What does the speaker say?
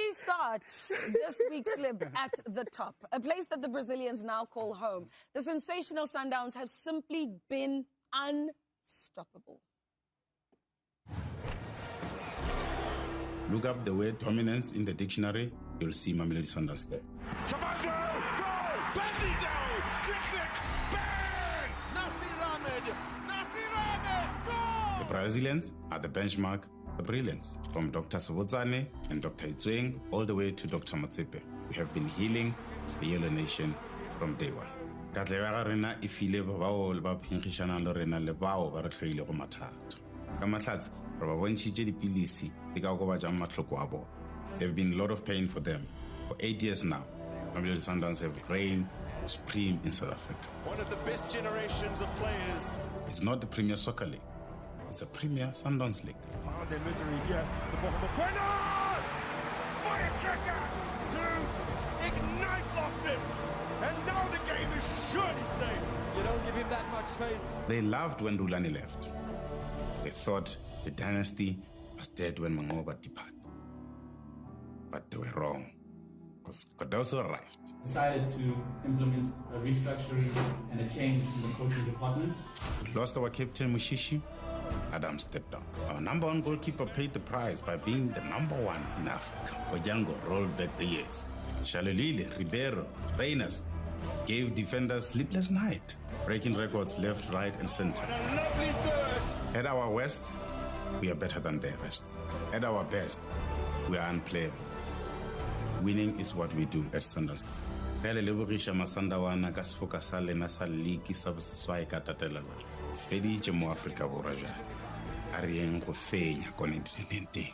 we start this week's slip at the top, a place that the Brazilians now call home. The sensational Sundowns have simply been unstoppable. Look up the word dominance in the dictionary, you'll see Mamelodi Sundowns there. Chamando! Goal! Benzido! Click, click! Bang! Nasir Ahmed! Goal! The Brazilians are the benchmark, the brilliance. From Dr. Sabotsane and Dr. Itsweng all the way to Dr. Matsepe. We have been healing the Yellow Nation from day one. Katleva rena ifile bao le ba phingishana le rena le bao ba re tlhoile go mathata. Ka mahlatsi re ba bontshitse dipilisi le ka go ba jang matlhoko a bona. There've been a lot of pain for them. For 8 years now, Mamelodi Sundowns have reigned supreme in South Africa. One of the best generations of players. It's not the Premier Soccer League. It's a Premier Sundowns League. Found their misery here. The bottom of corner! Firecracker to ignite Loftus. And now the game is surely safe. You don't give him that much space. They loved when Rhulani left. They thought the dynasty was dead when Mangoba departed. But they were wrong, because Cardoso arrived. Decided to implement a restructuring and a change in the coaching department. We lost our captain Mushishi. Adam stepped down. Our number one goalkeeper paid the price by being the number one in Africa. Ojango rolled back the years. Shalolile, Ribeiro, Reyners gave defenders sleepless night, breaking records left, right, and center. And a lovely third. At our worst, we are better than the rest. At our best, we are unplayable. Winning is what we do at Sundowns. Re le bogisha masandawana ka sefoka sa lena sa league sa boseswae ka tatelela. Feditše mo Afrika Borwa jale. A re yeng go fenya kontinenteng.